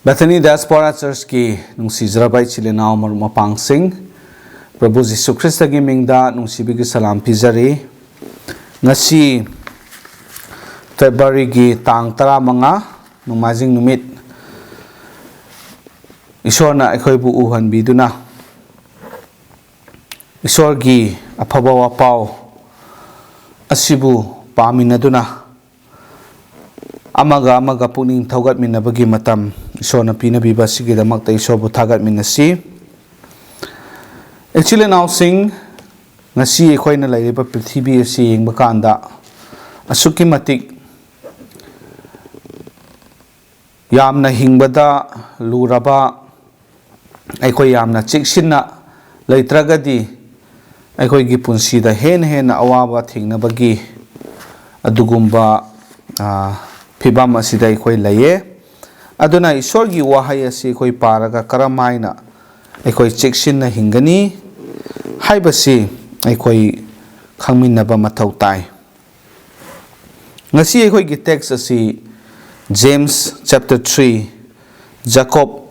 Bethany Diaspora Church ki nungsijrabai chilinao marumapang sing Prabhu Jisu Krista ki mingda nungsibigi salam pizari ngasi February ki tang tara mga numazing numit Ishwar na ako'y buuhan biduna Ishwar ki apaba wapaw asibu paminaduna amaga puning tawgat minabagi matam Ishwar na pinabiba sigidamak ta Ishwar butagat minasi Actually now sing ngasi ako'y nalairiba prithibi asi yung bakanda asuki matik yamna hingbada luraba ako'y yamna chiksinna laitragadi ako'y gipunsida hen na awaba thingnabagi adugumba Pibam asida ako'y laye aduna Ishwar gi wahay asi ako'y paraga karamaina ako'y chiksin na hingani haibasi ako'y khangminnaba mathau tai ngasi ako'y gi text asi James chapter 3 Jacob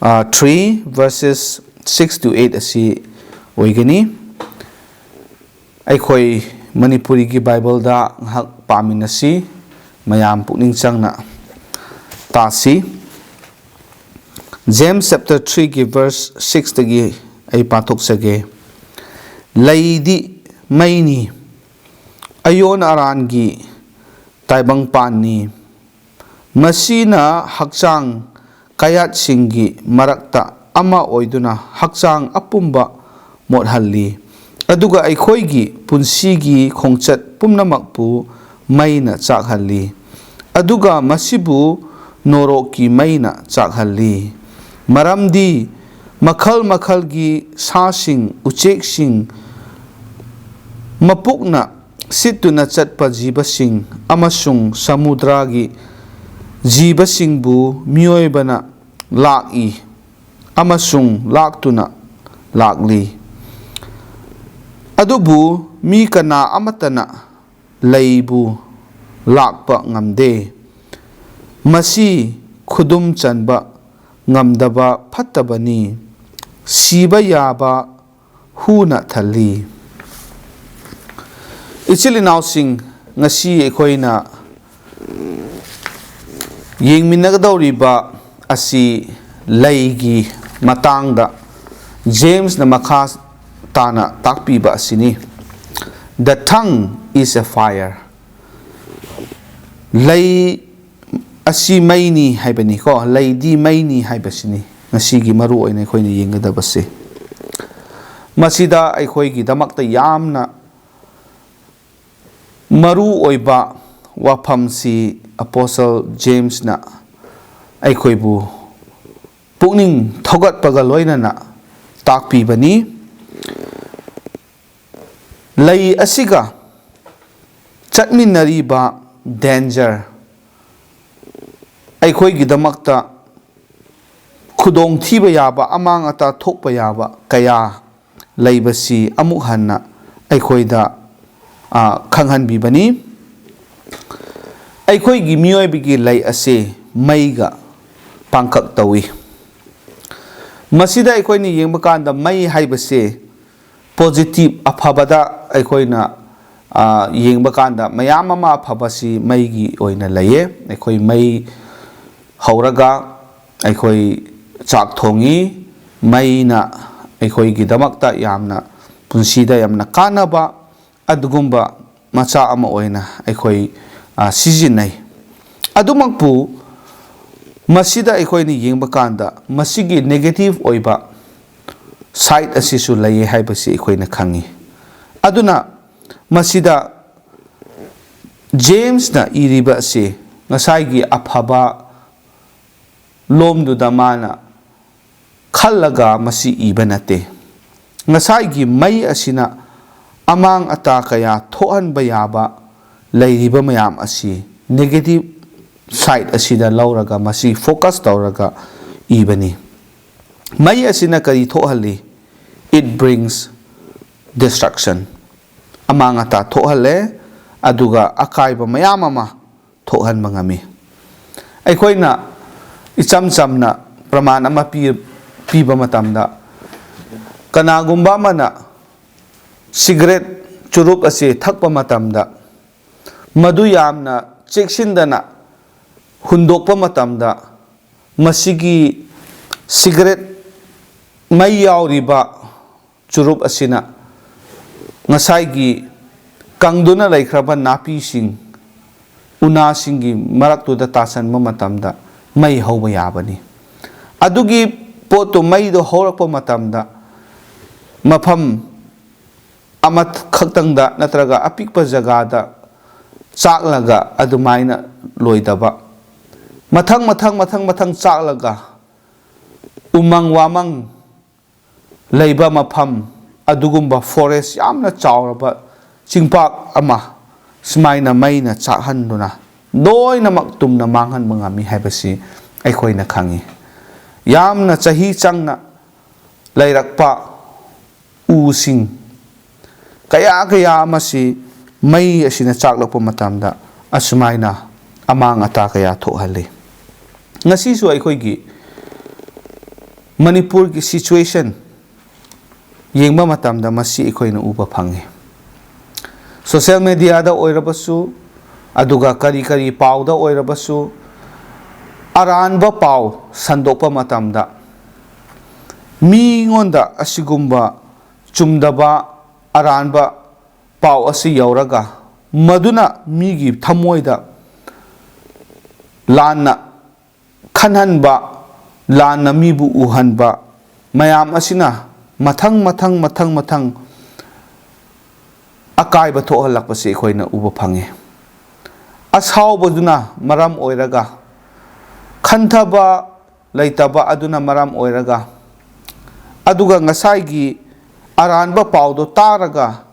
3 verses 6 to 8 asi oigani ako'y Manipuri gi Bible da hak paminasi mayam pukning changna tasi James chapter 3 ki verse 6 tagi ay patok sage Leidi meini ayon aran gi taibang pani masina hakchang kayat singgi marakta ama oiduna hakchang apumba modhalli aduga aikoigi punsigi khongchat pumnamakpu maina chakhalli aduga masibu noroki maina chakhalli maramdi makhal gi sasing ucheksing mapukna situna chatpa jibasing amasung samudragi jibasingbu miyoybana laki amasung laktuna lakli adubu mi kana amatana leibu lakpa ngamde masi khudum chanba ngamdaba phattabani siba yaba huna thali ichilinaw sing ngasi ekoina yengminagadawriba asi leigi matangda James na makha tana takpiba asini the tongue is a fire lay asi meini haibani ko Leidi meini haibasini ngasigi maru oina ako'y yengadabase masida ako'y damakta yamna maru oiba wafam si Apostle James na ako'y bu pukning thogat pagaloy na takpibani lay asiga chatminariba danger aiko'y gidamakta khudong thiba yaba amang ata thokpa yaba kaya laibasi amuk hanna aiko'yda khanghanbibani aiko'y gi miyoybigi lay ase maiga pangkak tawi masida aiko'yni yengba kanda mai haibase positive afabada aiko'yna yengba kanda mayam ama afabasi maigi oina laye aiko'y mai hauraga aiko'y chak thongi maina aiko'y gidamakta yamna punsida yamna kanaba adugumba macha ama oina aiko'y sijinai adumangpu masida aiko'yni yengba kanda masigi negative oiba side asisu laye haibasi aiko'yna khangi aduna masida James na iriba si ngasaigi afaba lomduda mana khallaga masi iba nate ngasaigi mai asina amang ata kaya thohanba yaba leiriba mayam asi negative side asida lauraga masi focus tawraga ibani mai asina kari thohalli it brings destruction amang ata thohalle aduga akaiba mayam ama thohan mangami aikoina icham chamna praman ama piba matamda kanagumba mana cigarette churup ase thakpa matamda madu yamna chekshindana hundokpa matamda masigi cigarette mai yauriba churup asina ngasai kangduna laikhraba napi sing una singi maraktuda tasan matamda mai hauba yabani adugi poto mai do horakpa matamda mafam amat khaktangda natraga apikpa jagada chaklaga adumaina loidaba mathang chaklaga umang wamang leiba mafam adugumba forest yamna chauraba chingpak ama smaina maina chakhanduna loinamak tumna manghan mangami haibasi aikoina khangi yamna chahi changna lairakpa using kaya amasi mai asina chaklakpa matamda asmaina amang ata kaya thohalli ngasi su aikoigi Manipur ki situation yengba matamda masi aikoina uba phangi social media da oirabasu aduga kari pau da oirabasu aranba pau sandokpa matamda mi ngonda asigumba chumdaba aranba pau asi yauraga maduna migi thamoida lanna khanhanba lanna mibu uhanba mayam asina mathang akaiba thohalakpasi aikoina uba phangi ashaubaduna maram oiraga khanthaba leitaba aduna maram oiraga aduga ngasaigi aranba paudo taraga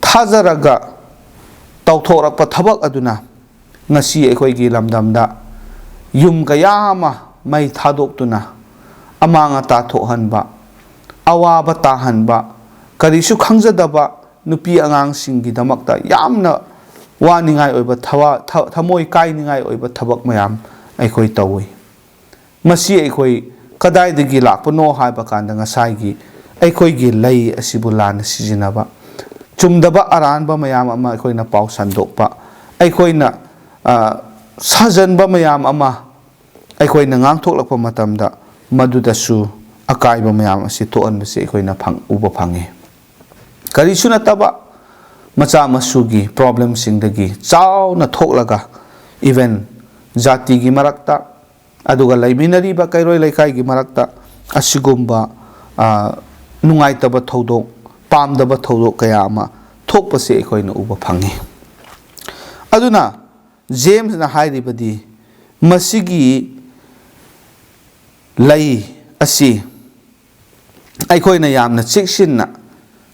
thajaraga tawthorakpa thabak aduna ngasi aikoigi lamdamda yum kayama mai thadoktuna amanga ta thohanba awaba tahanba karisu khangjadaba nupi angang singi damakta yamna waningai oiba thamoi kainingai oiba thabak mayam aikoi tawi masi aikoi kadai dagi lakpano haiba kanda ngasai aikoi gi lei asibu lana sijinaba chumdaba aranba mayam ama aikoi na pau sandokpa aikoi na sajanba mayam ama aikoi na ngangthoklakpa matamda madudasu akaiba mayam asi thoanbasi aikoi na uba phangi karisu nataba macha masugi problem singdagi chauna thoklaga even jati gi marakta aduga laiminari ba kairoi laikai gi marakta asigumba nungaitaba thodok pamdaba thodok kaya ama thokpase aikoina uba phangi aduna James na hairibadi masigi lai asi aikoina yamna cheksinna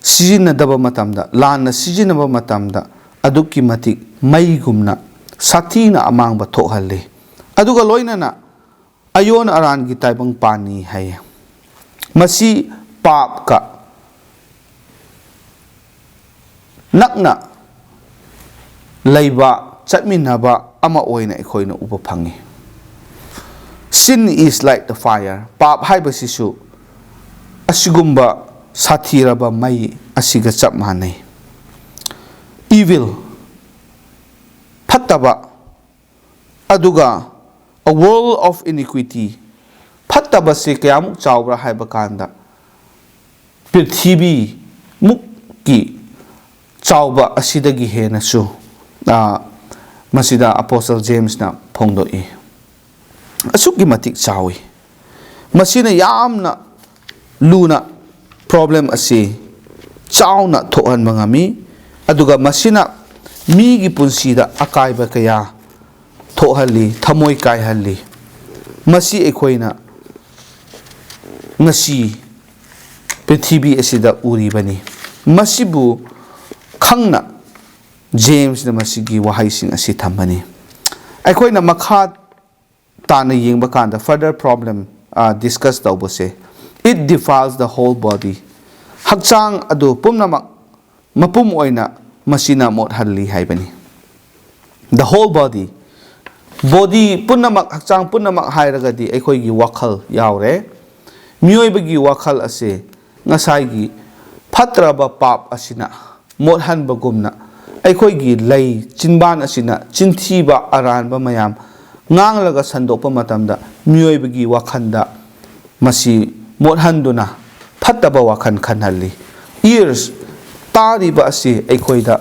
sijinadaba matamda lanna sijinaba matamda adukki matik maigumna sathina amangba thohalli aduga loinana ayon aran gi taibang pani hay masi pap ka nakna leiba chatminaba ama oina ekoina uba phangi sin is like the fire pap haibasisu asigumba sathiraba mai asiga chap manai evil phattaba aduga a world of iniquity phattaba se kayamuk chawbra haiba kanda prithvi mukki chawba asidagi hena su masida apostle James na phongdoi asukgi matik chawi masina yamna luna problem asi chauna thohan mangami aduga masina migi punsida akaiba kaya thohalli thamoi kai halli masi ekoina ngasi prithvi asida uribani masibu khangna James na masigi wahai sing asi thambani ekoina makha tana yengba kanda further problem discuss tawbose it defiles the whole body hakchang adu pumnamak mapum oina masina mot halli haibani the whole body body punamak hakchang punamak hairagadi aikoigi wakhal yaure mioibagi wakhal ase ngasai fatraba pap asina mothan bagumna aikoigi lei chinban asina chintiba aranba mayam nganglaga sandopa matamda mioibagi wakhanda masi mothanduna fataba wakhan khanhalli ears tariba ase aikoida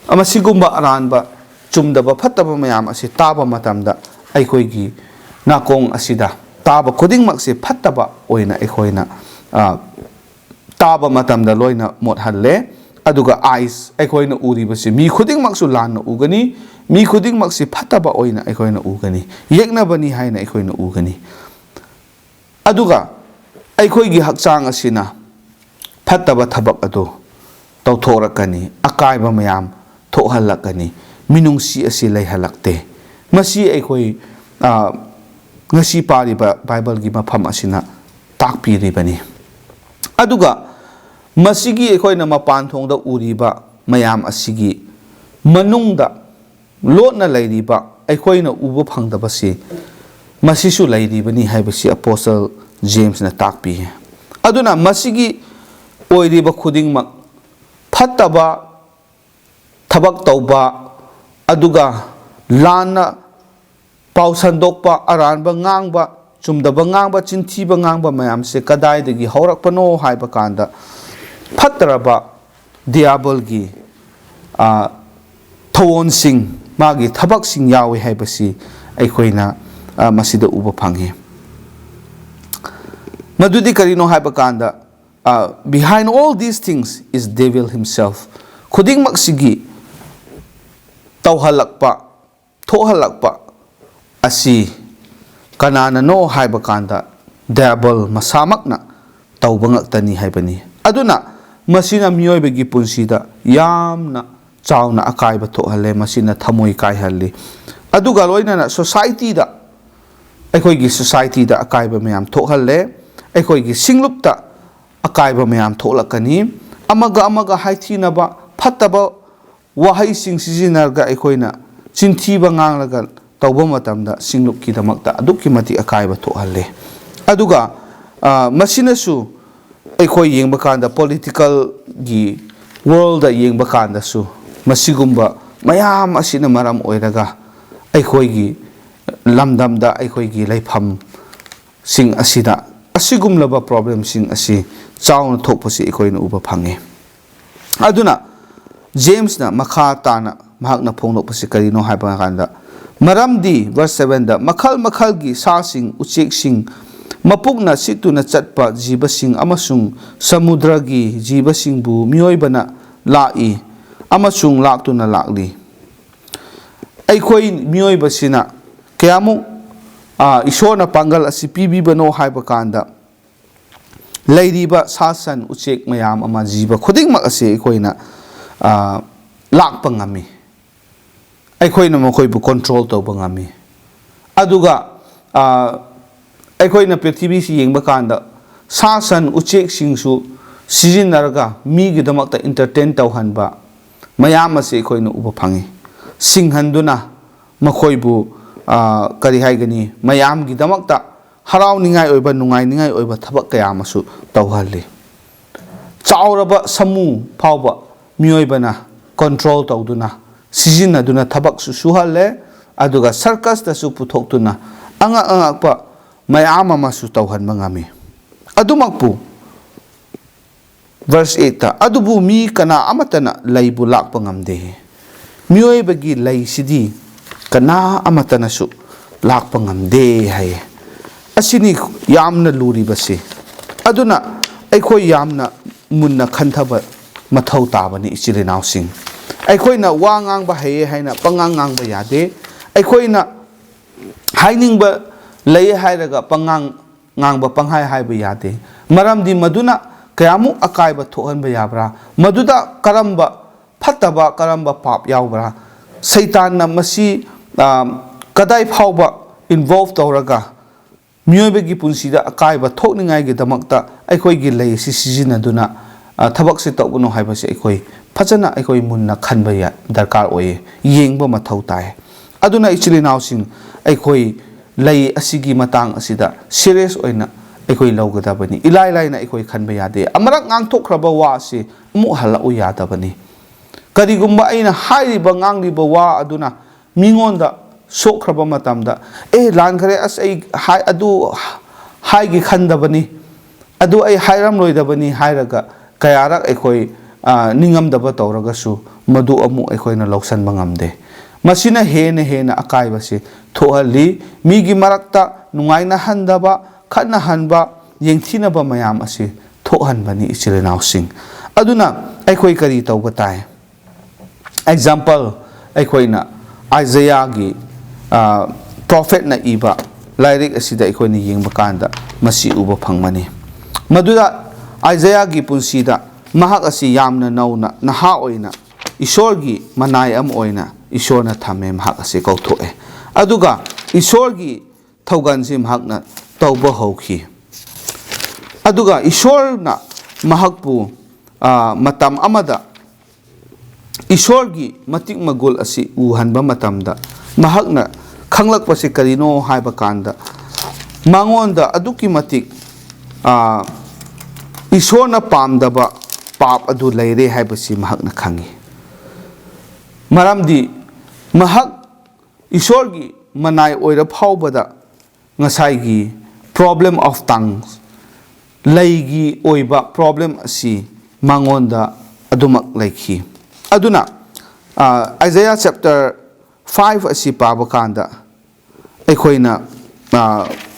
amasigumba aranba chumdaba fataba mayam ase taba matamda aikoigi nakong asida taba khudingmak se fataba oina aikoina taba matamda loina mothalle aduga eyes aikoina uribase mi khudingmaksu lanna ugani mi khudingmakse fataba oina aikoina ugani yeknabani haina aikoina ugani aduga aikoigi hakchang asina fataba thabak adu tawthorakani akaiba mayam thohalakani minungsi asi leihalakte masi aikoi ngasi pariba bible gi mafam asina takpiribani aduga masigi aikoina mapan thongda uriba mayam asigi manungda lotna leiriba aikoina ubu phangdabasi masisu leiribani haibasi apostle James na takpi aduna masigi oiriba khudingmak fataba thabak tauba aduga lana pausandokpa aranba ngangba chumdaba ngangba chintiba ngangba mayam se kadaidagi haurakpano haiba kanda fatraba diabolgi thawon sing magi thabak sing yawi haibasi aikoina masida uba phangi madudi karino haiba kanda behind all these things is devil himself khuding maksigi tawhalakpa thohalakpa asi kanana no haiba kanda devil masamakna tawbangak-tani haibani aduna masina miyoibagi punsida yamna chawna akaiba thohalle masina thamoi kaihalli aduga loinana society da aikoigi society da akaiba mayam thohalle aikoigi singlupta akaiba mayam tholakani amaga haithinaba fataba wahai sing sizinarga aikoina chintiba nganglaga tawba matamda singlupki damakta adukki mati akaiba thohalle aduga masinasu aikoi yengba kanda political gi world da yengba kanda su masigumba mayam asina maram oiraga aikoi gi lamdamda aikoi gi laifam sing asida asigumlaba problem sing asi chawna thokpasi aikoi na uba phange aduna James na makha tana mahakna phongnokpasi karino haiba kanda maramdi verse 7 da makhal gi sa sing uchek sing mapukna situna chatpa jibasing amasung samudragi jibasingbu mioibana lai amasung laktuna lakli aikoi mioibasina kayamu isona pangal asi pibibano haiba kanda leiriba sasan uchek mayam ama jiba khudingmak ase aikoina lakpa ngami aikoina makoibu control tawba ngami aduga aikoina prithvi si yengba kanda sasan uchek singsu sijinarga migi damakta entertain tawhanba mayam ase aikoina uba phangi singhanduna makoibu kari haigani mayam gi damakta harau ningai oiba nungai ningai oiba thabak kaya masu tawhalli chawraba samu phawba mioibana control tawduna sijinaduna thabak su suhalle aduga circus da su puthoktuna angakpa mayam amasu tawhan mangami adumakpu verse 8 ta adubu mi kana amatana laibu lakpa ngamde mioibagi laisidi kana amatana su lakpa ngamde haye asini yamna luri basi aduna aikoi yamna munna khanthaba mathau tabani ichirinaw sing aikoina wa ngang ba haye haina pangang ngang ba yade aikoina haining ba lay hairaga pangang ngang ba panghai hai ba yade maramdi maduna kayamu akai ba thohan ba yabra maduda karamba phataba karamba pap yawbra satan na masi kadai phawba involved tawraga mioibagi punsida akaiba thokningai gi damakta aikoi gi lei si sijinaduna thabak se tawbuno haibase aikoi phajana aikoi munna khanba ya darkar oye yengba mathau tai ꯑꯗꯨꯅ ꯏꯆꯤꯜ ꯏꯅꯥꯎꯁꯤꯡ ꯑꯩꯈꯣꯏ ꯂꯩ ꯑꯁꯤꯒꯤ ꯃꯇꯥꯡ ꯑꯁꯤꯗ serious ꯑꯣꯏꯅ ꯑꯩꯈꯣꯏ ꯂꯧꯒꯗꯕꯅꯤ ꯏꯂꯥꯏ ꯂꯥꯏꯅ ꯑꯩꯈꯣꯏ ꯈꯟꯕ ꯌꯥꯗꯦ ꯑꯃꯔꯛ ꯉꯥꯡꯊꯣꯛꯈ꯭ꯔꯕ ꯋꯥ ꯑꯁꯤ ꯑꯃꯨꯛ ꯍꯜꯂꯛꯎ ꯌꯥꯗꯕꯅꯤ ꯀꯔꯤꯒꯨꯝꯕ ꯑꯩꯅ ꯍꯥꯏꯔꯤꯕ ꯉꯥꯡꯂꯤꯕ ꯋꯥ ꯑꯗꯨꯅ ꯃꯤꯉꯣꯟꯗ ꯁꯣꯛꯈ꯭ꯔꯕ ꯃꯇꯝꯗ ꯂꯥꯟꯈꯔꯦ ꯑꯁ ꯑꯩ ꯑꯗꯨ ꯍꯥꯏꯒꯦ ꯈꯟꯗꯕꯅꯤ ꯑꯗꯨ ꯑꯩ ꯍꯥꯏꯔꯝꯂꯣꯏꯗꯕꯅꯤ ꯍꯥꯏꯔꯒ ꯀꯌꯥꯔꯛ ꯑꯩꯈꯣꯏ ꯅꯤꯡꯉꯝꯗꯕ ꯇꯧꯔꯒꯁꯨ ꯃꯗꯨ ꯑꯃꯨꯛ ꯑꯩꯈꯣꯏꯅ ꯂꯧꯁꯟꯕ ꯉꯝꯗꯦ ꯃꯁꯤꯅ ꯍꯦꯟꯅ ꯑꯀꯥꯏꯕꯁꯤ ꯊꯣꯛꯍꯜꯂꯤ ꯃꯤꯒꯤ ꯃꯔꯛꯇ ꯅꯨꯡꯉꯥꯏꯅꯍꯟꯗꯕ ꯈꯠꯅꯍꯟꯕ ꯌꯦꯡꯊꯤꯅꯕ ꯃꯌꯥꯝ ꯑꯁꯤ ꯊꯣꯛꯍꯟꯕꯅꯤ ꯏꯆꯤꯜ ꯏꯅꯥꯎꯁꯤꯡ ꯑꯗꯨꯅ ꯑꯩꯈꯣꯏ ꯀꯔꯤ ꯇꯧꯕ ꯇꯥꯏ ꯑꯦꯛꯖꯥꯝꯄꯜ ꯑꯩꯈꯣꯏꯅ ꯑꯥꯏꯖꯌꯥꯒꯤ ꯄ꯭ꯔꯣꯐꯦꯠꯅ ꯏꯕ ꯂꯥꯏꯔꯤꯛ ꯑꯁꯤꯗ ꯑꯩꯈꯣꯏꯅ ꯌꯦꯡꯕ ꯀꯥꯟꯗ ꯃꯁꯤ ꯎꯕ ꯐꯪꯕꯅꯤ ꯃꯗꯨꯗ ꯑꯥꯏꯖꯌꯥꯒꯤ ꯄꯨꯟꯁꯤꯗ ꯃꯍꯥꯛ ꯑꯁꯤ ꯌꯥꯝꯅ ꯅꯧꯅ ꯅꯍꯥ ꯑꯣꯏꯅ ꯏꯁꯣꯔꯒꯤ ꯃꯅꯥꯏ ꯑꯃ ꯑꯣꯏꯅ ꯏꯁꯣꯔꯅ ꯊꯝꯃꯦ ꯃꯍꯥꯛ ꯑꯁꯤ ꯀꯧꯊꯣꯛꯑꯦ ꯑꯗꯨꯒ ꯏꯁꯣꯔꯒꯤ ꯊꯧꯒꯜꯁꯤ ꯃꯍꯥꯛꯅ ꯇꯧꯕ ꯍꯧꯈꯤ ꯑꯗꯨꯒ ꯏꯁꯣꯔꯅ ꯃꯍꯥꯛꯄꯨ ꯃꯇꯝ ꯑꯃꯗ ꯏꯁꯣꯔꯒꯤ ꯃꯇꯤꯛ ꯃꯒꯨꯜ ꯑꯁꯤ ꯎꯍꯟꯕ ꯃꯇꯝꯗ ꯃꯍꯥꯛꯅ ꯈꯪꯂꯛꯄꯁꯤ ꯀꯔꯤꯅꯣ ꯍꯥꯏꯕ ꯀꯥꯟꯗ ꯃꯉꯣꯟꯗ ꯑꯗꯨꯛꯀꯤ ꯃꯇꯤꯛ ꯏꯁꯣꯔꯅ ꯄꯥꯝꯗꯕ ꯄꯥꯞ ꯑꯗꯨ ꯂꯩꯔꯦ ꯍꯥꯏꯕꯁꯤ ꯃꯍꯥꯛꯅ ꯈꯪꯉꯤ ꯃꯔꯝꯗꯤ ꯃꯍꯥꯛ ꯏꯁꯣꯔꯒꯤ ꯃꯅꯥꯏ ꯑꯣꯏꯔ ꯐꯥꯎꯕꯗ ꯉꯁꯥꯏꯒꯤ ꯄ꯭ꯔꯣꯕ꯭ꯂꯦꯝ ꯑꯣꯐ ꯇꯪꯁ ꯂꯩꯒꯤ ꯑꯣꯏꯕ ꯄ꯭ꯔꯣꯕ꯭ꯂꯦꯝ ꯑꯁꯤ ꯃꯉꯣꯟꯗ ꯑꯗꯨꯃꯛ ꯂꯩꯈꯤ ꯑꯗꯨꯅ ꯑꯥꯏꯖꯌꯥ ꯆꯦꯞꯇꯔ 5 ꯑꯁꯤ ꯄꯥꯕ ꯀꯥꯟꯗ ꯑꯩꯈꯣꯏꯅ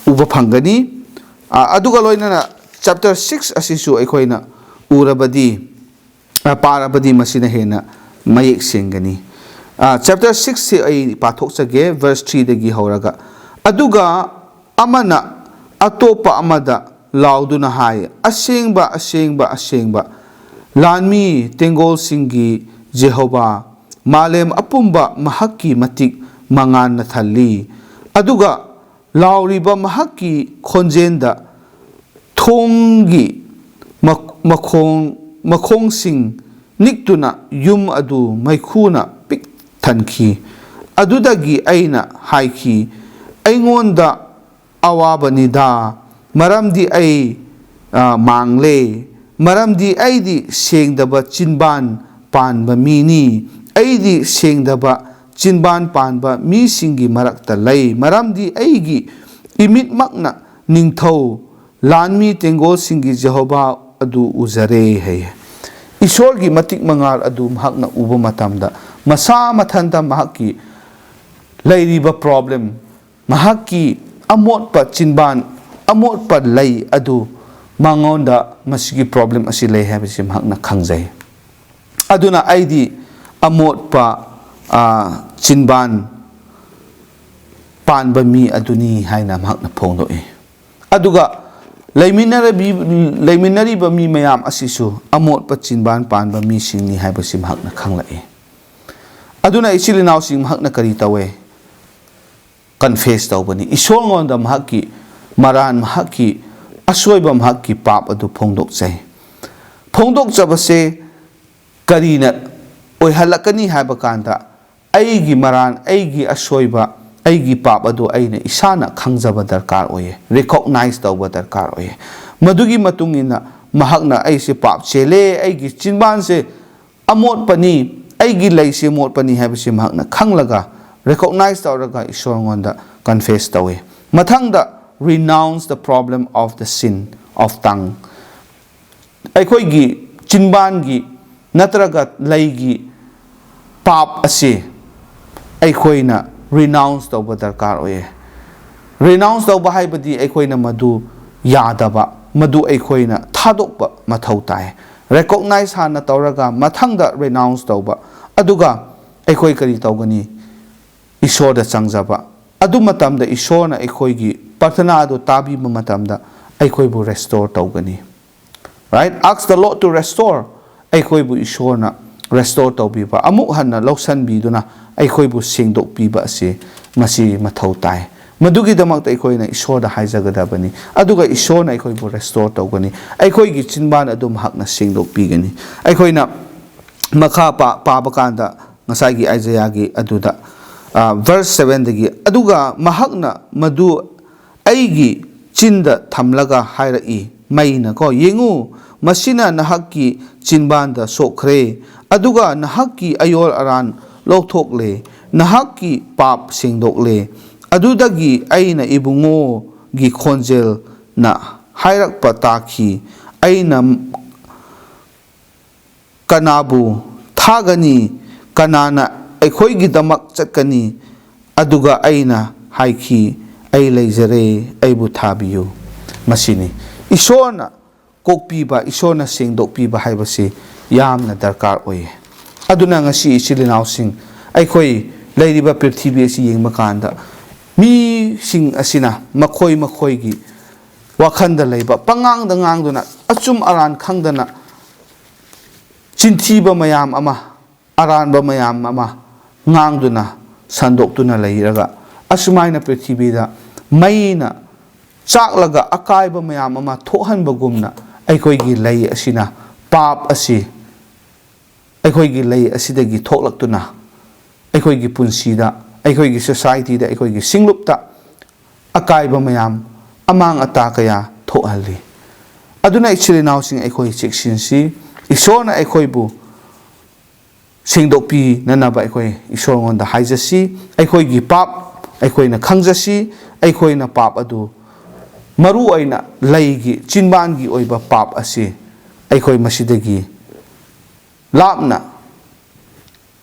ꯎꯕ ꯐꯪꯒꯅꯤ ꯑꯗꯨꯒ ꯂꯣꯏꯅꯅ ꯆꯦꯞꯇꯔ 6 ꯑꯁꯤꯁꯨ ꯑꯩꯈꯣꯏꯅ ꯄꯥꯔꯕꯗꯤ ꯃꯁꯤꯅ ꯍꯦꯟꯅ ꯃꯌꯦꯛ ꯁꯦꯡꯒꯅꯤ ꯆꯦꯞꯇꯔ 6ꯁꯤ ꯑꯩ ꯄꯥꯊꯣꯛꯆꯒꯦ ꯚꯔꯁ 3ꯗꯒꯤ ꯍꯧꯔꯒ ꯑꯗꯨꯒ ꯑꯃꯅ ꯑꯇꯣꯞꯄ ꯑꯃꯗ ꯂꯥꯎꯗꯨꯅ ꯍꯥꯏ ꯑꯁꯦꯡꯕ ꯑꯁꯦꯡꯕ ꯑꯁꯦꯡꯕ ꯂꯥꯟꯃꯤ ꯇꯦꯡꯒꯣꯜꯁꯤꯡꯒꯤ ꯖꯦꯍꯣꯚꯥ ꯃꯥꯂꯦꯝ ꯑꯄꯨꯝꯕ ꯃꯍꯥꯛꯀꯤ ꯃꯇꯤꯛ ꯃꯉꯥꯜꯅ ꯊꯜꯂꯤ ꯑꯗꯨꯒ ꯂꯥꯎꯔꯤꯕ ꯃꯍꯥꯛꯀꯤ ꯈꯣꯟꯖꯦꯜꯗ ꯊꯣꯡꯒꯤ ꯃꯈꯣꯡꯁꯤꯡ ꯅꯤꯛꯇꯨꯅ ꯌꯨꯝ ꯑꯗꯨ ꯃꯩꯈꯨꯅ ꯄꯤꯛ ꯊꯟꯈꯤ ꯑꯗꯨꯗꯒꯤ ꯑꯩꯅ ꯍꯥꯏꯈꯤ ꯑꯩꯉꯣꯟꯗ ꯑꯋꯥꯕꯅꯤꯗ ꯃꯔꯝꯗꯤ ꯑꯩ ꯃꯥꯡꯂꯦ ꯃꯔꯝꯗꯤ ꯑꯩꯗꯤ ꯁꯦꯡꯗꯕ ꯆꯤꯟꯕꯥꯟ ꯄꯥꯟꯕ ꯃꯤꯅꯤ ꯑꯩꯗꯤ ꯁꯦꯡꯗꯕ ꯆꯤꯟꯕꯥꯟ ꯄꯥꯟꯕ ꯃꯤꯁꯤꯡꯒꯤ ꯃꯔꯛꯇ ꯂꯩ ꯃꯔꯝꯗꯤ ꯑꯩꯒꯤ ꯏꯃꯤꯠꯃꯛꯅ ꯅꯤꯡꯊꯧ ꯂꯥꯟꯃꯤ ꯇꯦꯡꯒꯣꯜꯁꯤꯡꯒꯤ ꯖꯦꯍꯣꯚꯥ ꯑꯗꯨ ꯎꯖꯔꯦ ꯍꯥꯏꯌꯦ ꯏꯁꯣꯔꯒꯤ ꯃꯇꯤꯛ ꯃꯉꯥꯜ ꯑꯗꯨ ꯃꯍꯥꯛꯅ ꯎꯕ ꯃꯇꯝꯗ ꯃꯁꯥ ꯃꯊꯟꯇ ꯃꯍꯥꯛꯀꯤ ꯂꯩꯔꯤꯕ ꯄ꯭ꯔꯣꯕ꯭ꯂꯦꯝ ꯃꯍꯥꯛꯀꯤ ꯑꯃꯣꯠꯄ ꯆꯤꯟꯕꯥꯟ ꯑꯃꯣꯠꯄ ꯂꯩ ꯑꯗꯨ ꯃꯉꯣꯟꯗ ꯃꯁꯤꯒꯤ ꯄ꯭ꯔꯣꯕ꯭ꯂꯦꯝ ꯑꯁꯤ ꯂꯩ ꯍꯥꯏꯕꯁꯤ ꯃꯍꯥꯛꯅ ꯈꯪꯖꯩ ꯑꯗꯨꯅ ꯑꯩꯗꯤ ꯑꯃꯣꯠꯄ ꯆꯤꯟꯕꯥꯟ ꯄꯥꯟꯕ ꯃꯤ ꯑꯗꯨꯅꯤ ꯍꯥꯏꯅ ꯃꯍꯥꯛꯅ ꯐꯣꯡꯗꯣꯛꯏ ꯑꯗꯨꯒ ꯂꯩꯃꯤꯟꯅꯔꯤꯕ ꯃꯤ ꯃꯌꯥꯝ ꯑꯁꯤꯁꯨ ꯑꯃꯣꯠꯄ ꯆꯤꯟꯕꯥꯟ ꯄꯥꯟꯕ ꯃꯤꯁꯤꯡꯅꯤ ꯍꯥꯏꯕꯁꯤ ꯃꯍꯥꯛꯅ ꯈꯪꯂꯛꯏ ꯑꯗꯨꯅ ꯏꯆꯤꯜ ꯏꯅꯥꯎꯁꯤꯡ ꯃꯍꯥꯛꯅ ꯀꯔꯤ ꯇꯧꯋꯦ ꯀꯟꯐꯦꯁ ꯇꯧꯕꯅꯤ ꯏꯁꯣꯔꯉꯣꯟꯗ ꯃꯍꯥꯛꯀꯤ ꯃꯔꯥꯟ ꯃꯍꯥꯛꯀꯤ ꯑꯁꯣꯏꯕ ꯃꯍꯥꯛꯀꯤ ꯄꯥꯞ ꯑꯗꯨ ꯐꯣꯡꯗꯣꯛꯆꯩ ꯐꯣꯡꯗꯣꯛꯆꯕꯁꯦ ꯀꯔꯤꯅ ꯑꯣꯏꯍꯜꯂꯛꯀꯅꯤ ꯍꯥꯏꯕ ꯀꯥꯟꯗ ꯑꯩꯒꯤ ꯃꯔꯥꯟ ꯑꯩꯒꯤ ꯑꯁꯣꯏꯕ ꯑꯩꯒꯤ ꯄꯥꯞ ꯑꯗꯨ ꯑꯩꯅ ꯏꯁꯥꯅ ꯈꯪꯖꯕ ꯗꯔꯀꯥꯔ ꯑꯣꯏꯌꯦ ꯔꯤꯀꯣꯛꯅꯥꯏꯖ ꯇꯧꯕ ꯗꯔꯀꯥꯔ ꯑꯣꯏꯌꯦ ꯃꯗꯨꯒꯤ ꯃꯇꯨꯡ ꯏꯟꯅ ꯃꯍꯥꯛꯅ ꯑꯩꯁꯦ ꯄꯥꯞ ꯆꯦꯜꯂꯦ ꯑꯩꯒꯤ ꯆꯤꯟꯕꯥꯟꯁꯦ ꯑꯃꯣꯠꯄꯅꯤ ꯑꯩꯒꯤ ꯂꯩꯁꯦ ꯃꯣꯠꯄꯅꯤ ꯍꯥꯏꯕꯁꯤ ꯃꯍꯥꯛꯅ ꯈꯪꯂꯒ ꯔꯤꯀꯣꯛꯅꯥꯏꯖ ꯇꯧꯔꯒ ꯏꯁꯣꯔꯉꯣꯟꯗ ꯀꯟꯐꯦꯁ ꯇꯧꯋꯤ ꯃꯊꯪꯗ renounce the problem of the sin of tongue ꯑꯩꯈꯣꯏꯒꯤ ꯆꯤꯟꯕꯥꯟꯒꯤ ꯅꯠꯇ꯭ꯔꯒ ꯂꯩꯒꯤ ꯄꯥꯞ ꯑꯁꯤ ꯑꯩꯈꯣꯏꯅ renounce ꯇꯧꯕ ꯗꯔꯀꯥꯔ ꯑꯣꯏꯌꯦ renounce ꯇꯧꯕ ꯍꯥꯏꯕꯗꯤ ꯑꯩꯈꯣꯏꯅ ꯃꯗꯨ ꯌꯥꯗꯕ ꯃꯗꯨ ꯑꯩꯈꯣꯏꯅ ꯊꯥꯗꯣꯛꯄ ꯃꯊꯧ ꯇꯥꯏ recognize ꯍꯥꯟꯅ ꯇꯧꯔꯒ ꯃꯊꯪꯗ renounce ꯇꯧꯕ ꯑꯗꯨꯒ ꯑꯩꯈꯣꯏ ꯀꯔꯤ ꯇꯧꯒꯅꯤ ꯏꯁꯣꯔꯗ ꯆꯪꯖꯕ ꯑꯗꯨ ꯃꯇꯝꯗ ꯏꯁꯣꯔꯅ ꯑꯩꯈꯣꯏꯒꯤ ꯄ꯭ꯔꯊꯅꯥ ꯑꯗꯨ ꯇꯥꯕꯤꯕ ꯃꯇꯝꯗ ꯑꯩꯈꯣꯏꯕꯨ ꯔꯦꯁꯇꯣꯔ ꯇꯧꯒꯅꯤ right ask the Lord to restore ꯑꯩꯈꯣꯏꯕꯨ ꯏꯁꯣꯔꯅ ꯔꯦꯁꯇꯣꯔ ꯇꯧꯕꯤꯕ ꯑꯃꯨꯛ ꯍꯟꯅ ꯂꯧꯁꯟꯕꯤꯗꯨꯅ ꯑꯩꯈꯣꯏꯕꯨ ꯁꯦꯡꯗꯣꯛꯄꯤꯕ ꯑꯁꯤ ꯃꯁꯤ ꯃꯊꯧ ꯇꯥꯏ ꯃꯗꯨꯒꯤꯗꯃꯛꯇ ꯑꯩꯈꯣꯏꯅ ꯏꯁꯣꯔꯗ ꯍꯥꯏꯖꯒꯗꯕꯅꯤ ꯑꯗꯨꯒ ꯏꯁꯣꯔꯅ ꯑꯩꯈꯣꯏꯕꯨ ꯔꯦꯁꯇꯣꯔ ꯇꯧꯒꯅꯤ ꯑꯩꯈꯣꯏꯒꯤ ꯆꯤꯟꯕꯥꯟ ꯑꯗꯨ ꯃꯍꯥꯛꯅ ꯁꯦꯡꯗꯣꯛꯄꯤꯒꯅꯤ ꯑꯩꯈꯣꯏꯅ ꯃꯈꯥ ꯄꯥꯕ ꯀꯥꯟꯗ ꯉꯁꯥꯏꯒꯤ ꯑꯥꯏꯖꯌꯥꯒꯤ ꯑꯗꯨꯗ verse 7 aduga mahakna madu aigi chinda thamlaga hairaki maina ko yengu masina nahakki chinbanda sokre aduga nahakki ayol aran lokthokle nahakki pap singdokle adudagi aina ibungo gi khonjel na hairakpa takhi aina kanabu thagani kanana ꯑꯩꯈꯣꯏꯒꯤ ꯗꯃꯛ ꯆꯠꯀꯅꯤ ꯑꯗꯨꯒ ꯑꯩꯅ ꯍꯥꯏꯈꯤ ꯑꯩ ꯂꯩꯖꯔꯦ ꯑꯩꯕꯨ ꯊꯥꯕꯤꯌꯨ ꯃꯁꯤꯅꯤ ꯏꯁꯣꯔꯅ ꯀꯣꯛꯄꯤꯕ ꯏꯁꯣꯔꯅ ꯁꯦꯡꯗꯣꯛꯄꯤꯕ ꯍꯥꯏꯕꯁꯤ ꯌꯥꯝꯅ ꯗꯔꯀꯥꯔ ꯑꯣꯏꯌꯦ ꯑꯗꯨꯅ ꯉꯁꯤ ꯏꯆꯤꯜ ꯏꯅꯥꯎꯁꯤꯡ ꯑꯩꯈꯣꯏ ꯂꯩꯔꯤꯕ ꯄ꯭ꯔꯤꯊꯤꯕꯤ ꯑꯁꯤ ꯌꯦꯡꯕ ꯀꯥꯟꯗ ꯃꯤꯁꯤꯡ ꯑꯁꯤꯅ ꯃꯈꯣꯏꯒꯤ ꯋꯥꯈꯜꯗ ꯂꯩꯕ ꯄꯉꯥꯡꯗ ꯉꯥꯡꯗꯨꯅ ꯑꯆꯨꯝ ꯑꯔꯥꯟ ꯈꯪꯗꯅ ꯆꯤꯟꯊꯤꯕ ꯃꯌꯥꯝ ꯑꯃ ꯑꯔꯥꯟꯕ ꯃꯌꯥꯝ ꯑꯃ ꯉꯥꯡꯗꯨꯅ ꯁꯟꯗꯣꯛꯇꯨꯅ ꯂꯩꯔꯒ ꯑꯁꯨꯃꯥꯏꯅ ꯄ꯭ꯔꯤꯊꯤꯕꯤꯗ ꯃꯩꯅ ꯆꯥꯛꯂꯒ ꯑꯀꯥꯏꯕ ꯃꯌꯥꯝ ꯑꯃ ꯊꯣꯛꯍꯟꯕꯒꯨꯝꯅ ꯑꯩꯈꯣꯏꯒꯤ ꯂꯩ ꯑꯁꯤꯅ ꯄꯥꯞ ꯑꯁꯤ ꯑꯩꯈꯣꯏꯒꯤ ꯂꯩ ꯑꯁꯤꯗꯒꯤ ꯊꯣꯛꯂꯛꯇꯨꯅ ꯑꯩꯈꯣꯏꯒꯤ ꯄꯨꯟꯁꯤꯗ ꯑꯩꯈꯣꯏꯒꯤ ꯁꯣꯁꯥꯏꯇꯤꯗ ꯑꯩꯈꯣꯏꯒꯤ ꯁꯤꯡꯂꯨꯞꯇ ꯑꯀꯥꯏꯕ ꯃꯌꯥꯝ ꯑꯃꯥꯡ ꯑꯇꯥ ꯀꯌꯥ ꯊꯣꯛꯍꯜꯂꯤ ꯑꯗꯨꯅ ꯏꯆꯤꯜ ꯏꯅꯥꯎꯁꯤꯡ ꯑꯩꯈꯣই ꯆꯦꯛꯁꯤꯟꯁꯤ ꯏꯁꯣꯔꯅ ꯑꯩꯈꯣꯏꯕꯨ ꯁꯦꯡꯗꯣꯛꯄꯤꯅꯅꯕ ꯑꯩꯈꯣꯏ ꯏꯁꯣꯔꯉꯣꯟꯗ ꯍꯥꯏꯖꯁꯤ ꯑꯩꯈꯣꯏꯒꯤ ꯄꯥꯞ ꯑꯩꯈꯣꯏꯅ ꯈꯪꯖꯁꯤ ꯑꯩꯈꯣꯏꯅ ꯄꯥꯞ ꯑꯗꯨ ꯃꯔꯨ ꯑꯣꯏꯅ ꯂꯩꯒꯤ ꯆꯤꯟꯕꯥꯟꯒꯤ ꯑꯣꯏꯕ ꯄꯥꯞ ꯑꯁꯤ ꯑꯩꯈꯣꯏ ꯃꯁꯤꯗꯒꯤ ꯂꯥꯞꯅ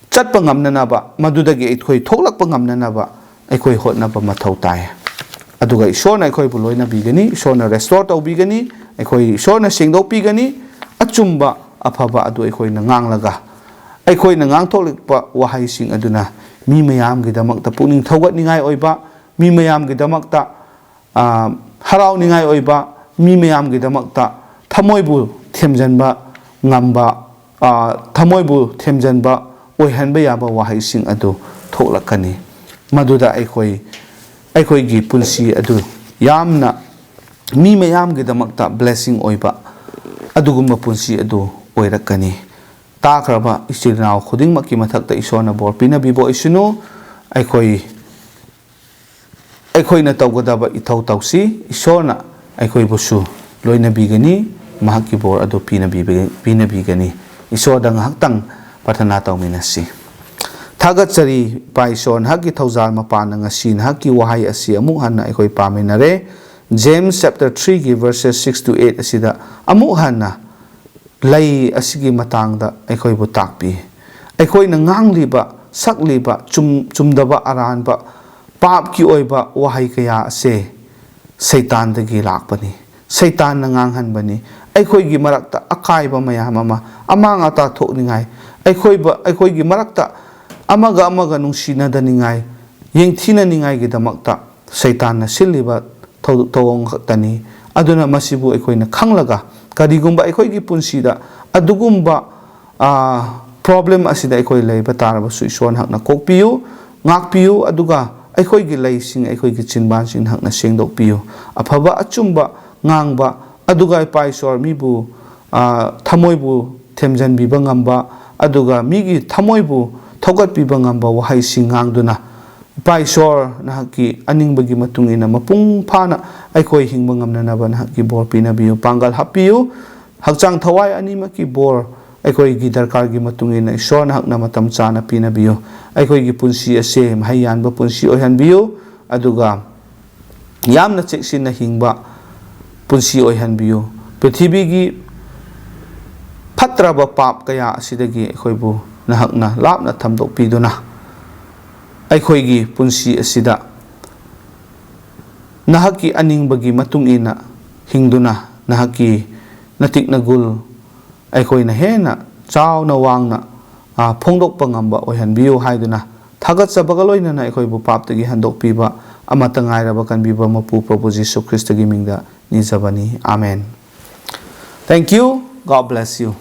ꯆꯠꯄ ꯉꯝꯅꯅꯕ ꯃꯗꯨꯗꯒꯤ ꯑꯩꯈꯣꯏ ꯊꯣꯛꯂꯛꯄ ꯉꯝꯅꯅꯕ ꯑꯩꯈꯣꯏ ꯍꯣꯠꯅꯕ ꯃꯊꯧ ꯇꯥꯏ ꯑꯗꯨꯒ ꯏꯁꯣꯔꯅ ꯑꯩꯈꯣꯏꯕꯨ ꯂꯣꯏꯅꯕꯤꯒꯅꯤ ꯏꯁꯣꯔꯅ ꯔꯦꯁꯇꯣꯔ ꯇꯧꯕꯤꯒꯅꯤ ꯑꯩꯈꯣꯏ ꯏꯁꯣꯔꯅ ꯁꯦꯡꯗꯣꯛꯄꯤꯒꯅꯤ ꯑꯆꯨꯝꯕ ꯑꯐꯕ ꯑꯗꯨ ꯑꯩꯈꯣꯏꯅ ꯉꯥꯡꯂꯒ ꯑꯩꯈꯣꯏꯅ ꯉꯥꯡꯊꯣꯛꯂꯛꯄ ꯋꯥꯍꯩꯁꯤꯡ ꯑꯗꯨꯅ ꯃꯤ ꯃꯌꯥꯝꯒꯤꯗꯃꯛꯇ ꯄꯨꯛꯅꯤꯡ ꯊꯧꯒꯠꯅꯤꯡꯉꯥꯏ ꯑꯣꯏꯕ ꯃꯤ ꯃꯌꯥꯝꯒꯤꯗꯃꯛꯇ ꯍꯔꯥꯎꯅꯤꯡꯉꯥꯏ ꯑꯣꯏꯕ ꯃꯤ ꯃꯌꯥꯝꯒꯤꯗꯃꯛꯇ ꯊꯃꯣꯏꯕꯨ ꯊꯦꯝꯖꯤꯟꯕ ꯉꯝꯕ ꯊꯃꯣꯏꯕꯨ ꯊꯦꯝꯖꯤꯟꯕ ꯑꯣꯏꯍꯟꯕ ꯌꯥꯕ ꯋꯥꯍꯩꯁꯤꯡ ꯑꯗꯨ ꯊꯣꯛꯂꯛꯀꯅꯤ ꯃꯗꯨꯗ ꯑꯩꯈꯣꯏꯒꯤ ꯄꯨꯟꯁꯤ ꯑꯗꯨ ꯌꯥꯝꯅ ꯃꯤ ꯃꯌꯥꯝꯒꯤꯗꯃꯛꯇ ꯕ꯭ꯂꯦꯁꯤꯡ ꯑꯣꯏꯕ ꯑꯗꯨꯒꯨꯝꯕ ꯄꯨꯟꯁꯤ ꯑꯗꯨ ꯑꯣꯏꯔꯛꯀꯅꯤ ꯇꯥꯈ꯭ꯔꯕ ꯏꯆꯤꯜ ꯏꯅꯥꯎ ꯈꯨꯗꯤꯡꯃꯛꯀꯤ ꯃꯊꯛꯇ ꯏꯁꯣꯔꯅ ꯕꯣꯔ ꯄꯤꯅꯕꯤꯕ ꯑꯣꯏꯁꯅꯨ ꯑꯩꯈꯣꯏꯅ ꯇꯧꯒꯗꯕ ꯏꯊꯧ ꯇꯧꯁꯤ ꯏꯁꯣꯔꯅ ꯑꯩꯈꯣꯏꯕꯨꯁꯨ ꯂꯣꯏꯅꯕꯤꯒꯅꯤ ꯃꯍꯥꯛꯀꯤ ꯕꯣꯔ ꯑꯗꯨ ꯄꯤꯅꯕꯤꯒꯅꯤ ꯏꯁꯣꯔꯗ ꯉꯥꯏꯍꯥꯛꯇꯪ ꯄ꯭ꯔꯊꯅꯥ ꯇꯧꯃꯤꯟꯅꯁꯤ ꯊꯥꯒꯠꯆꯔꯤ ꯏꯄꯥ ꯏꯁꯣꯔ ꯅꯍꯥꯛꯀꯤ ꯊꯧꯖꯥꯜ ꯃꯄꯥꯟꯅ ꯉꯁꯤ ꯅꯍꯥꯛꯀꯤ ꯋꯥꯍꯩ ꯑꯁꯤ ꯑꯃꯨꯛ ꯍꯟꯅ ꯑꯩꯈꯣꯏ ꯄꯥꯃꯤꯟꯅꯔꯦ ꯖꯦꯝꯁ ꯆꯦꯞꯇꯔ 3ꯒꯤ verses 6 to 8 ꯑꯁꯤꯗ ꯑꯃꯨꯛ ꯍꯟꯅ ꯂꯩ ꯑꯁꯤꯒꯤ ꯃꯇꯥꯡꯗ ꯑꯩꯈꯣꯏꯕꯨ ꯇꯥꯛꯄꯤ ꯑꯩꯈꯣꯏꯅ ꯉꯥꯡꯂꯤꯕ ꯁꯛꯂꯤꯕ ꯆꯨꯝꯗꯕ ꯑꯔꯥꯟꯕ ꯄꯥꯞꯀꯤ ꯑꯣꯏꯕ ꯋꯥꯍꯩ ꯀꯌꯥ ꯑꯁꯦ ꯁꯩꯇꯥꯟꯗꯒꯤ ꯂꯥꯛꯄꯅꯤ ꯁꯩꯇꯥꯟꯅ ꯉꯥꯡꯍꯟꯕꯅꯤ ꯑꯩꯈꯣꯏꯒꯤ ꯃꯔꯛꯇ ꯑꯀꯥꯏꯕ ꯃꯌꯥꯝ ꯑꯃ ꯑꯃꯥꯡ ꯑꯇꯥ ꯊꯣꯛꯅꯤꯡꯉꯥꯏ ꯑꯩꯈꯣꯏꯒꯤ ꯃꯔꯛꯇ ꯑꯃꯒ ꯅꯨꯡꯁꯤꯅꯗꯅꯤꯡꯉꯥꯏ ꯌꯦꯡꯊꯤꯅꯅꯤꯡꯉꯥꯏꯒꯤꯗꯃꯛꯇ ꯁꯩꯇꯥꯟꯅ ꯁꯤꯜꯂꯤꯕ ꯊꯧꯑꯣꯡ ꯈꯛꯇꯅꯤ ꯑꯗꯨꯅ ꯃꯁꯤꯕꯨ ꯑꯩꯈꯣꯏꯅ ꯈꯪꯂꯒ ꯀꯔꯤꯒꯨꯝꯕ ꯑꯩꯈꯣꯏꯒꯤ ꯄꯨꯟꯁꯤꯗ ꯑꯗꯨꯒꯨꯝꯕ ꯄ꯭ꯔꯣꯕ꯭ꯂꯦꯝ ꯑꯁꯤꯗ ꯑꯩꯈꯣꯏ ꯂꯩꯕ ꯇꯥꯔꯕꯁꯨ ꯏꯁꯣꯔ ꯅꯍꯥꯛꯅ ꯀꯣꯛꯄꯤꯌꯨ ꯉꯥꯛꯄꯤꯌꯨ ꯑꯗꯨꯒ ꯑꯩꯈꯣꯏꯒꯤ ꯂꯩꯁꯤꯡ ꯑꯩꯈꯣꯏꯒꯤ ꯆꯤꯟꯕꯥꯟꯁꯤꯡ ꯅꯍꯥꯛꯅ ꯁꯦꯡꯗꯣꯛꯄꯤꯌꯨ ꯑꯐꯕ ꯑꯆꯨꯝꯕ ꯉꯥꯡꯕ ꯑꯗꯨꯒ ꯏꯄꯥ ꯏꯁꯣꯔ ꯃꯤꯕꯨ ꯊꯃꯣꯏꯕꯨ ꯊꯦꯝꯖꯤꯟꯕꯤꯕ ꯉꯝꯕ ꯑꯗꯨꯒ ꯃꯤꯒꯤ ꯊꯃꯣꯏꯕꯨ ꯊꯧꯒꯠꯄꯤꯕ ꯉꯝꯕ ꯋꯥꯍꯩꯁꯤꯡ ꯉꯥꯡꯗꯨꯅ ꯏꯄꯥ ꯏꯁꯣꯔ ꯅꯍꯥꯛꯀꯤ ꯑꯅꯤꯡꯕꯒꯤ ꯃꯇꯨꯡ ꯏꯟꯅ ꯃꯄꯨꯡ ꯐꯥꯅ ꯑꯩꯈꯣꯏ ꯍꯤꯡꯕ ꯉꯝꯅꯅꯕ ꯅꯍꯥꯛꯀꯤ ꯕꯣꯔ ꯄꯤꯅꯕꯤꯌꯨ ꯄꯥꯡꯒꯜ ꯍꯥꯞꯄꯤꯌꯨ ꯍꯛꯆꯥꯡ ꯊꯋꯥꯏ ꯑꯅꯤꯃꯛꯀꯤ ꯕꯣꯔ ꯑꯩꯈꯣꯏꯒꯤ ꯗꯔꯀꯥꯔꯒꯤ ꯃꯇꯨꯡ ꯏꯟꯅ ꯏꯁꯣꯔ ꯅꯍꯥꯛꯅ ꯃꯇꯝ ꯆꯥꯅ ꯄꯤꯅꯕꯤꯌꯨ ꯑꯩꯈꯣꯏꯒꯤ ꯄꯨꯟꯁꯤ ꯑꯁꯦ ꯃꯍꯩ ꯌꯥꯟꯕ ꯄꯨꯟꯁꯤ ꯑꯣꯏꯍꯟꯕꯤꯌꯨ ꯑꯗꯨꯒ ꯌꯥꯝꯅ ꯆꯦꯛꯁꯤꯟꯅ ꯍꯤꯡꯕ ꯄꯨꯟꯁꯤ ꯑꯣꯏꯍꯟꯕꯤꯌꯨ ꯄ꯭ꯔꯤꯊꯤꯕꯤꯒꯤ ꯐꯠꯇ꯭ꯔꯕ ꯄꯥꯞ ꯀꯌꯥ ꯑꯁꯤꯗꯒꯤ ꯑꯩꯈꯣꯏꯕꯨ ꯅꯍꯥꯛꯅ ꯂꯥꯞꯅ ꯊꯝꯗꯣꯛꯄꯤꯗꯨꯅ ꯑꯩꯈꯣꯏꯒꯤ ꯄꯨꯟꯁꯤ ꯑꯁꯤꯗ ꯅꯍꯥꯛꯀꯤ ꯑꯅꯤꯡꯕꯒꯤ ꯃꯇꯨꯡ ꯏꯟꯅ ꯍꯤꯡꯗꯨꯅ ꯅꯍꯥꯛꯀꯤ ꯅꯇꯤꯛ ꯅꯒꯨꯜ ꯑꯩꯈꯣꯏꯅ ꯍꯦꯟꯅ ꯆꯥꯎꯅ ꯋꯥꯡꯅ ꯐꯣꯡꯗꯣꯛꯄ ꯉꯝꯕ ꯑꯣꯏꯍꯟꯕꯤꯌꯨ ꯍꯥꯏꯗꯨꯅ ꯊꯥꯒꯠꯆꯕꯒ ꯂꯣꯏꯅꯅ ꯑꯩꯈꯣꯏꯕꯨ ꯄꯥꯞꯇꯒꯤ ꯍꯟꯗꯣꯛꯄꯤꯕ ꯑꯃꯠꯇ ꯉꯥꯏꯔꯕ ꯀꯟꯕꯤꯕ ꯃꯄꯨ ꯄ꯭ꯔꯚꯨ ꯖꯤꯁꯨ ꯈ꯭ꯔꯤꯁꯇꯒꯤ ꯃꯤꯡꯗ ꯅꯤꯖꯕꯅꯤ ꯑꯥꯃꯦꯟ. Thank you. God bless you.